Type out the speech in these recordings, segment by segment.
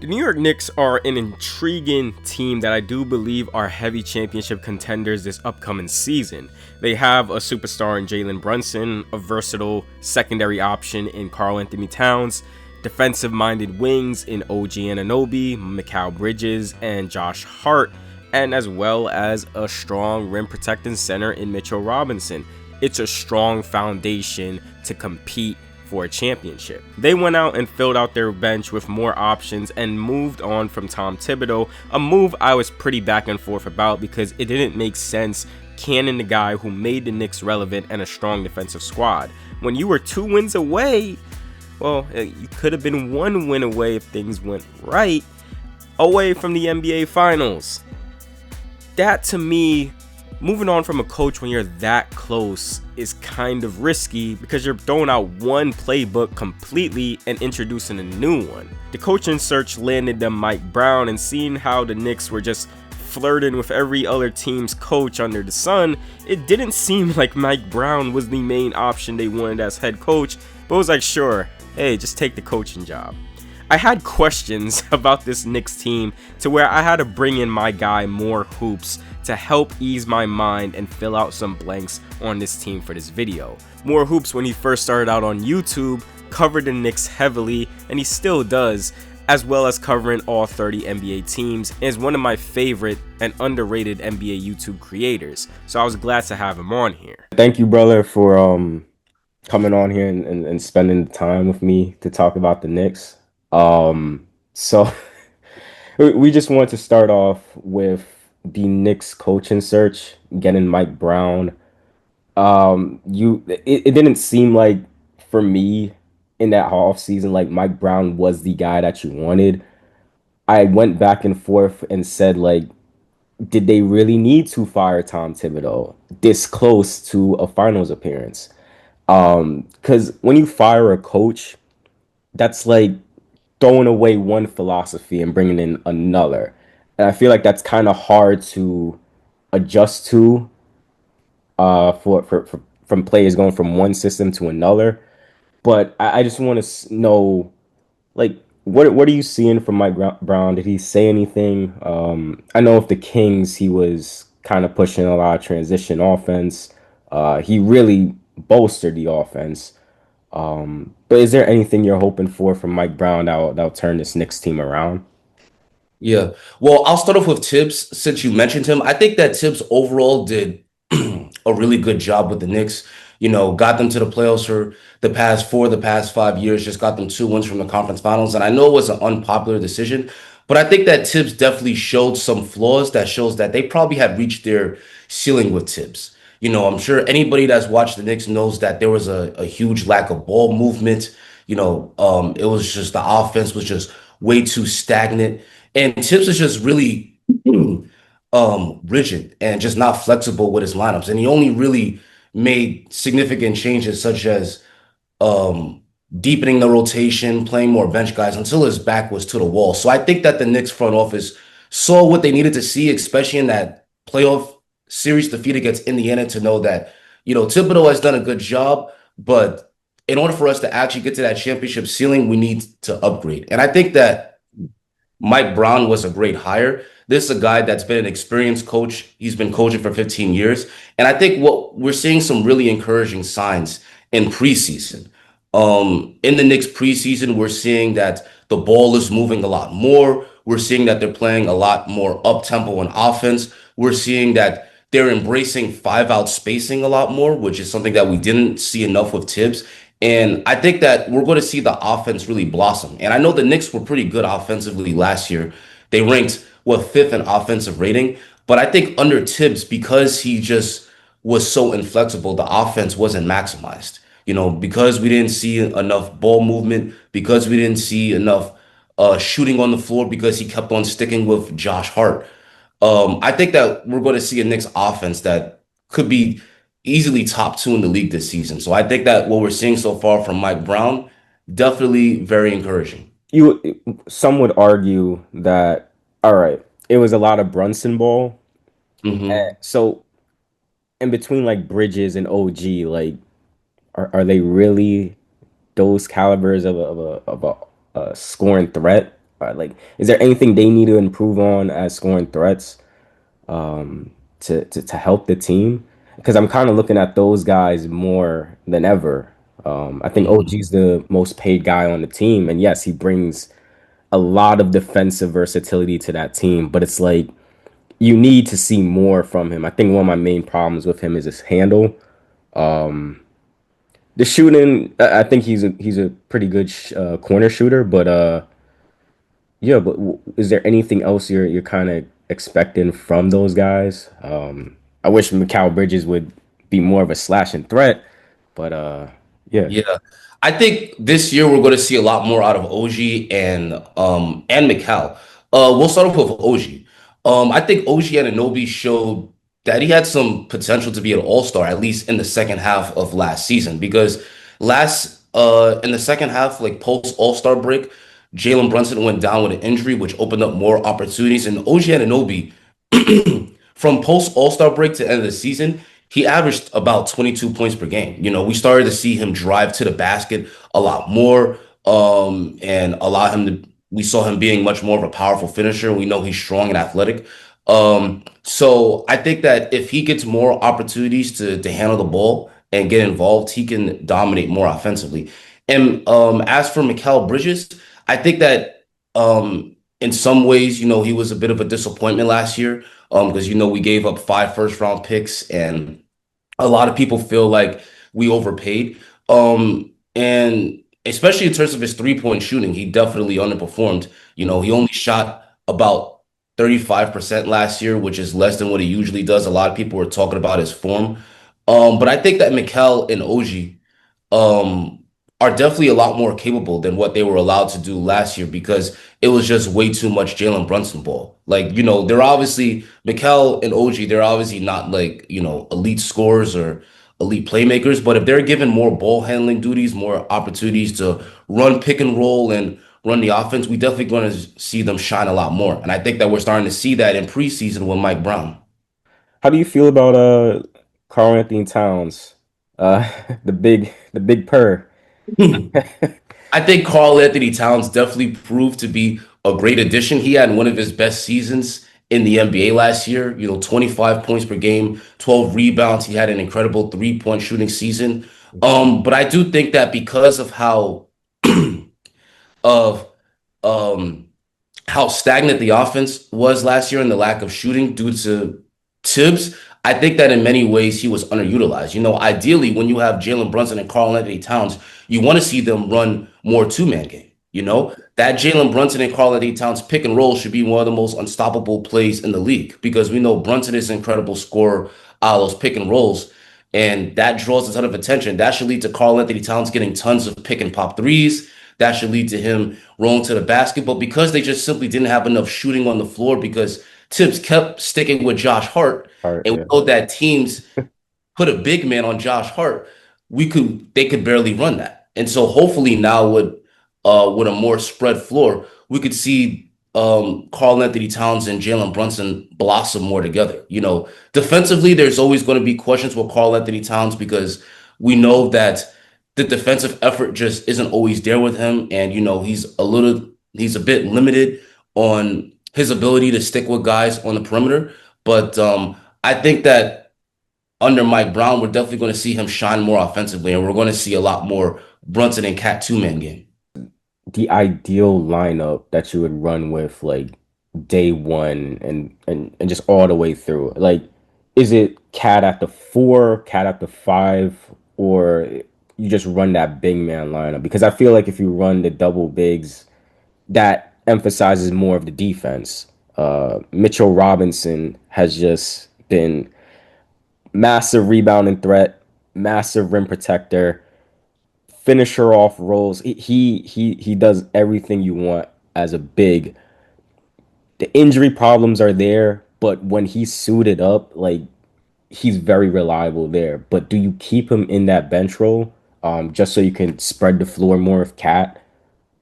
The New York Knicks are an intriguing team that I do believe are heavy championship contenders this upcoming season. They have a superstar in Jalen Brunson, a versatile secondary option in Karl-Anthony Towns, defensive-minded wings in OG Anunoby, Mikal Bridges, and Josh Hart, and as well as a strong rim-protecting center in Mitchell Robinson. It's a strong foundation to compete for a championship. They went out and filled out their bench with more options and moved on from Tom Thibodeau, a move I was pretty back and forth about because it didn't make sense canning the guy who made the Knicks relevant and a strong defensive squad. When you were 2 wins away, well, you could have been 1 win away if things went right, away from the NBA Finals. That to me, moving on from a coach when you're that close is kind of risky because you're throwing out one playbook completely and introducing a new one. The coaching search landed them Mike Brown, and seeing how the Knicks were just flirting with every other team's coach under the sun, it didn't seem like Mike Brown was the main option they wanted as head coach, but it was like, sure, hey, just take the coaching job. I had questions about this Knicks team to where I had to bring in my guy MooreHoops to help ease my mind and fill out some blanks on this team for this video. MooreHoops, when he first started out on YouTube, covered the Knicks heavily, and he still does, as well as covering all 30 NBA teams, and is one of my favorite and underrated NBA YouTube creators, so I was glad to have him on here. Thank you, brother, for coming on here and spending the time with me to talk about the Knicks. So we just want to start off with the Knicks coaching search, getting Mike Brown. It didn't seem like, for me, in that off season, like Mike Brown was the guy that you wanted. I went back and forth and said, like, did they really need to fire Tom Thibodeau this close to a finals appearance? Because when you fire a coach, that's like throwing away one philosophy and bringing in another. And I feel like that's kind of hard to adjust to for from players going from one system to another. But I just want to know, like, what are you seeing from Mike Brown? Did he say anything? I know with the Kings, he was kind of pushing a lot of transition offense. He really bolstered the offense. But is there anything you're hoping for from Mike Brown that'll turn this Knicks team around? Yeah. Well, I'll start off with Tibbs since you mentioned him. I think that Tibbs overall did a really good job with the Knicks. Got them to the playoffs for the past 5 years, just got them 2 wins from the conference finals. And I know it was an unpopular decision, but I think that Tibbs definitely showed some flaws that shows that they probably had reached their ceiling with Tibbs. I'm sure anybody that's watched the Knicks knows that there was a huge lack of ball movement. It was just the offense was just way too stagnant. And Tibbs is just really rigid and just not flexible with his lineups. And he only really made significant changes such as deepening the rotation, playing more bench guys until his back was to the wall. So I think that the Knicks front office saw what they needed to see, especially in that playoff series defeat against Indiana, to know that, Thibodeau has done a good job, but in order for us to actually get to that championship ceiling, we need to upgrade. And I think that Mike Brown was a great hire. This is a guy that's been an experienced coach. He's been coaching for 15 years. And I think what we're seeing some really encouraging signs in preseason. In the Knicks preseason, we're seeing that the ball is moving a lot more. We're seeing that they're playing a lot more up-tempo on offense. We're seeing that they're embracing 5-out spacing a lot more, which is something that we didn't see enough with Tibbs. And I think that we're going to see the offense really blossom. And I know the Knicks were pretty good offensively last year. They ranked, fifth in offensive rating. But I think under Tibbs, because he just was so inflexible, the offense wasn't maximized. Because we didn't see enough ball movement, because we didn't see enough shooting on the floor, because he kept on sticking with Josh Hart. I think that we're going to see a Knicks offense that could be easily top 2 in the league this season. So I think that what we're seeing so far from Mike Brown, definitely very encouraging. Some would argue that, all right, it was a lot of Brunson ball. So in between like Bridges and OG, like, are they really those calibers of a scoring threat? Like, is there anything they need to improve on as scoring threats to help the team? Because I'm kind of looking at those guys more than ever. I think Mhm. OG's the most paid guy on the team, and yes, he brings a lot of defensive versatility to that team. But it's like you need to see more from him. I think one of my main problems with him is his handle. The shooting, I think he's a pretty good corner shooter, but yeah. But is there anything else you're kind of expecting from those guys? I wish Mikal Bridges would be more of a slashing threat, but yeah. Yeah. I think this year we're going to see a lot more out of OG and Mikal. We'll start off with OG. I think OG Anunoby showed that he had some potential to be an all-star, at least in the second half of last season, because last in the second half, like post All-Star break, Jalen Brunson went down with an injury, which opened up more opportunities. And OG Anunoby from post All-Star break to end of the season, he averaged about 22 points per game. We started to see him drive to the basket a lot more, and allow him to. We saw him being much more of a powerful finisher. We know he's strong and athletic. So I think that if he gets more opportunities to handle the ball and get involved, he can dominate more offensively. And as for Mikal Bridges, I think that in some ways, he was a bit of a disappointment last year, because we gave up 5 first round picks, and a lot of people feel like we overpaid. And especially in terms of his 3-point shooting, he definitely underperformed. He only shot about 35% last year, which is less than what he usually does. A lot of people were talking about his form. But I think that Mikal and OG um, are definitely a lot more capable than what they were allowed to do last year, because it was just way too much Jalen Brunson ball. Like, they're obviously Mikal and OG, they're obviously not like, elite scorers or elite playmakers, but if they're given more ball handling duties, more opportunities to run pick and roll and run the offense, we definitely going to see them shine a lot more. And I think that we're starting to see that in preseason with Mike Brown. How do you feel about Karl Anthony Towns, uh, the big purr? I think Karl Anthony Towns definitely proved to be a great addition. He had one of his best seasons in the NBA last year. 25 points per game, 12 rebounds. He had an incredible 3-point shooting season. But I do think that because of of um how stagnant the offense was last year and the lack of shooting due to Tibbs, I think that in many ways he was underutilized. Ideally, when you have Jalen Brunson and Karl Anthony Towns, you want to see them run more two-man game. That Jalen Brunson and Karl Anthony Towns pick and roll should be one of the most unstoppable plays in the league, because we know Brunson is an incredible scorer out of those pick and rolls. And that draws a ton of attention. That should lead to Karl Anthony Towns getting tons of pick and pop threes. That should lead to him rolling to the basket. But because they just simply didn't have enough shooting on the floor, because Tibbs kept sticking with Josh Hart, All right, and we yeah. know that teams put a big man on Josh Hart, they could barely run that. And so hopefully now with a more spread floor, we could see Karl Anthony Towns and Jalen Brunson blossom more together. Defensively, there's always going to be questions with Karl Anthony Towns, because we know that the defensive effort just isn't always there with him, and he's a bit limited on his ability to stick with guys on the perimeter. But I think that under Mike Brown, we're definitely going to see him shine more offensively, and we're going to see a lot more Brunson and Cat two-man game. The ideal lineup that you would run with like day one and just all the way through? Like, is it cat at the four, cat at the five, or you just run that big man lineup? Because I feel like if you run the double bigs, that emphasizes more of the defense. Mitchell Robinson has just been massive rebounding threat, massive rim protector, finisher off rolls. He does everything you want as a big. The injury problems are there, but when he's suited up, like he's very reliable there. But do you keep him in that bench role, just so you can spread the floor more with Cat?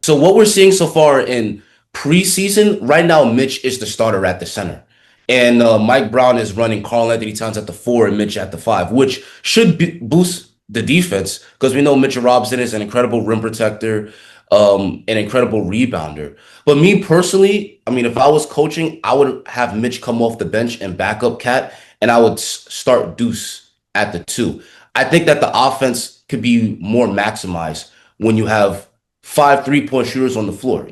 So what we're seeing so far in preseason, right now, Mitch is the starter at the center. And Mike Brown is running Karl Anthony Towns at the four and Mitch at the five, which should boost the defense, because we know Mitchell Robinson is an incredible rim protector. an incredible rebounder. But me personally, I mean, if I was coaching, I would have Mitch come off the bench and back up Cat, and I would start Deuce at the two. I think that the offense could be more maximized when you have five three-point shooters on the floor.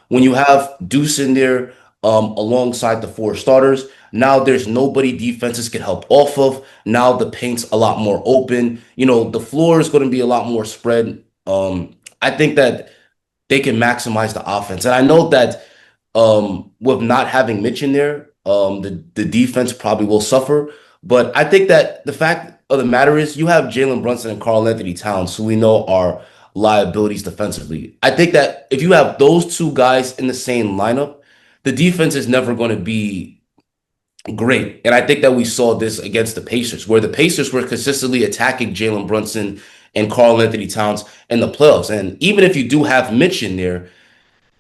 When you have Deuce in there alongside the four starters, now there's nobody defenses can help off of. Now the paint's a lot more open. The floor is going to be a lot more spread. I think that they can maximize the offense. And I know that with not having Mitch in there, the defense probably will suffer. But I think that the fact of the matter is you have Jalen Brunson and Karl Anthony Towns, who we know are liabilities defensively. I think that if you have those two guys in the same lineup, the defense is never going to be great. And I think that we saw this against the Pacers, where the Pacers were consistently attacking Jalen Brunson and Karl Anthony Towns in the playoffs. And even if you do have Mitch in there,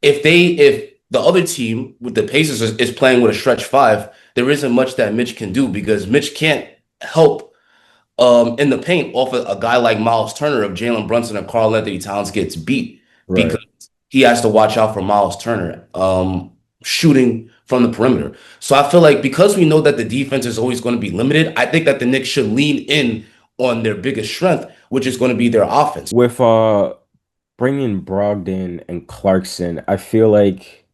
if the other team with the Pacers is playing with a stretch five, there isn't much that Mitch can do because Mitch can't help in the paint off a guy like Miles Turner if Jalen Brunson and Karl Anthony Towns gets beat Right. because he has to watch out for Miles Turner shooting from the perimeter. So I feel like because we know that the defense is always going to be limited, I think that the Knicks should lean in on their biggest strength, which is going to be their offense. With bringing Brogdon and Clarkson, I feel like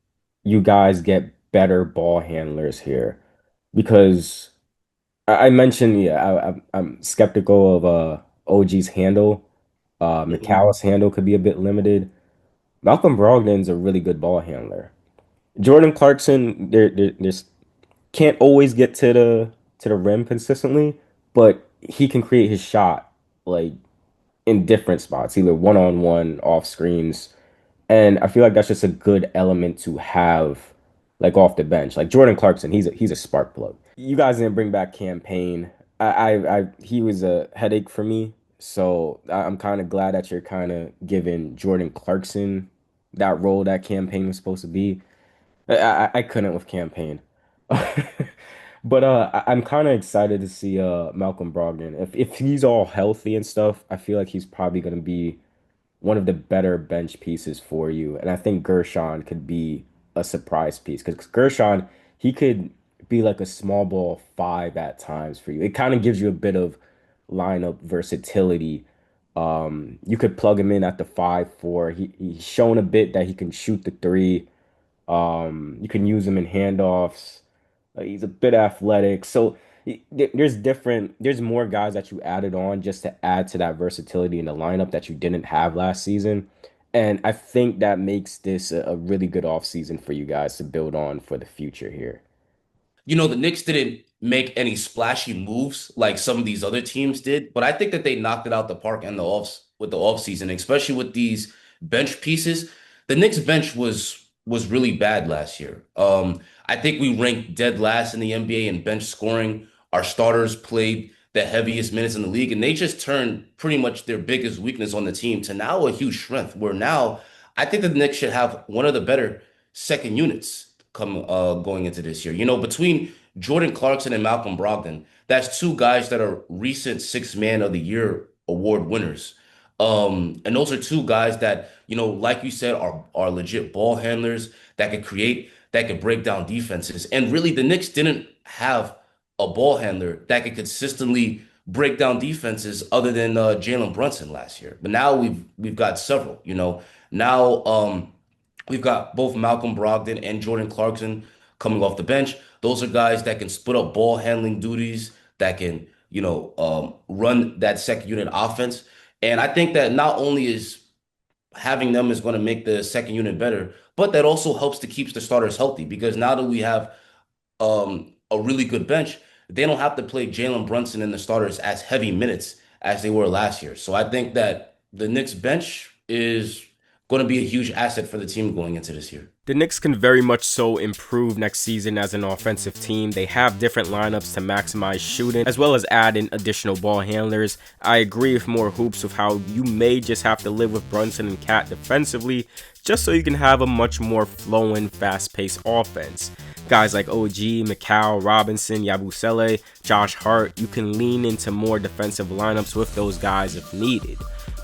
you guys get better ball handlers here because I mentioned, yeah, I'm skeptical of OG's handle. Mhm. Mikal's handle could be a bit limited. Malcolm Brogdon's a really good ball handler. Jordan Clarkson, there's can't always get to the rim consistently, but he can create his shot like in different spots, either one on one, off screens. And I feel like that's just a good element to have like off the bench. Like Jordan Clarkson, he's a spark plug. You guys didn't bring back campaign. He was a headache for me. So I'm kind of glad that you're kind of giving Jordan Clarkson that role that campaign was supposed to be. I couldn't with campaign. But I'm kind of excited to see Malcolm Brogdon. If he's all healthy and stuff, I feel like he's probably gonna be one of the better bench pieces for you. And I think Guerschon could be a surprise piece because Guerschon, he could be like a small ball five at times for you. It kind of gives you a bit of lineup versatility. You could plug him in at the 5-4. He's shown a bit that he can shoot the three. You can use him in handoffs. He's a bit athletic. So there's more guys that you added on just to add to that versatility in the lineup that you didn't have last season. And I think that makes this a really good offseason for you guys to build on for the future here. The Knicks didn't make any splashy moves like some of these other teams did, but I think that they knocked it out the park in the off season, especially with these bench pieces. The Knicks bench was really bad last year. I think we ranked dead last in the NBA in bench scoring. Our starters played the heaviest minutes in the league, and they just turned pretty much their biggest weakness on the team to now a huge strength. Where now I think that the Knicks should have one of the better second units come going into this year. Between Jordan Clarkson and Malcolm Brogdon, that's two guys that are recent Sixth Man of the Year award winners. And those are two guys that, like you said, are legit ball handlers that could create, that could break down defenses. And really, the Knicks didn't have a ball handler that could consistently break down defenses other than Jalen Brunson last year. But now we've got several. Now we've got both Malcolm Brogdon and Jordan Clarkson coming off the bench. Those are guys that can split up ball handling duties, that can, run that second unit offense. And I think that not only is having them is going to make the second unit better, but that also helps to keep the starters healthy because now that we have a really good bench, they don't have to play Jalen Brunson and the starters as heavy minutes as they were last year. So I think that the Knicks bench is going to be a huge asset for the team going into this year. The Knicks can very much so improve next season as an offensive team. They have different lineups to maximize shooting, as well as add in additional ball handlers. I agree with MooreHoops with how you may just have to live with Brunson and Cat defensively, just so you can have a much more flowing, fast-paced offense. Guys like OG, Mikal, Robinson, Yabusele, Josh Hart, you can lean into more defensive lineups with those guys if needed.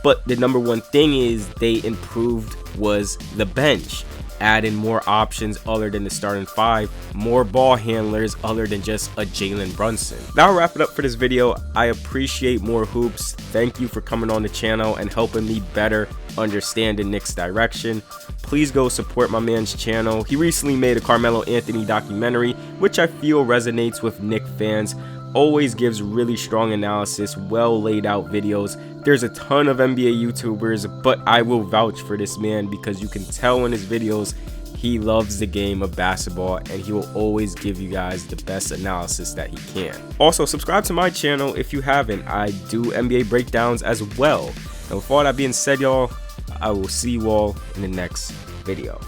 But the number one thing is they improved was the bench. Adding more options other than the starting five, more ball handlers other than just a Jalen Brunson. That'll wrap it up for this video. I appreciate More Hoops. Thank you for coming on the channel and helping me better understand the Knicks direction. Please go support my man's channel. He recently made a Carmelo Anthony documentary, which I feel resonates with Knicks fans. Always gives really strong analysis, well laid out videos. There's a ton of NBA YouTubers, but I will vouch for this man because you can tell in his videos he loves the game of basketball and he will always give you guys the best analysis that he can. Also, subscribe to my channel if you haven't. I do NBA breakdowns as well. And with all that being said, y'all, I will see you all in the next video.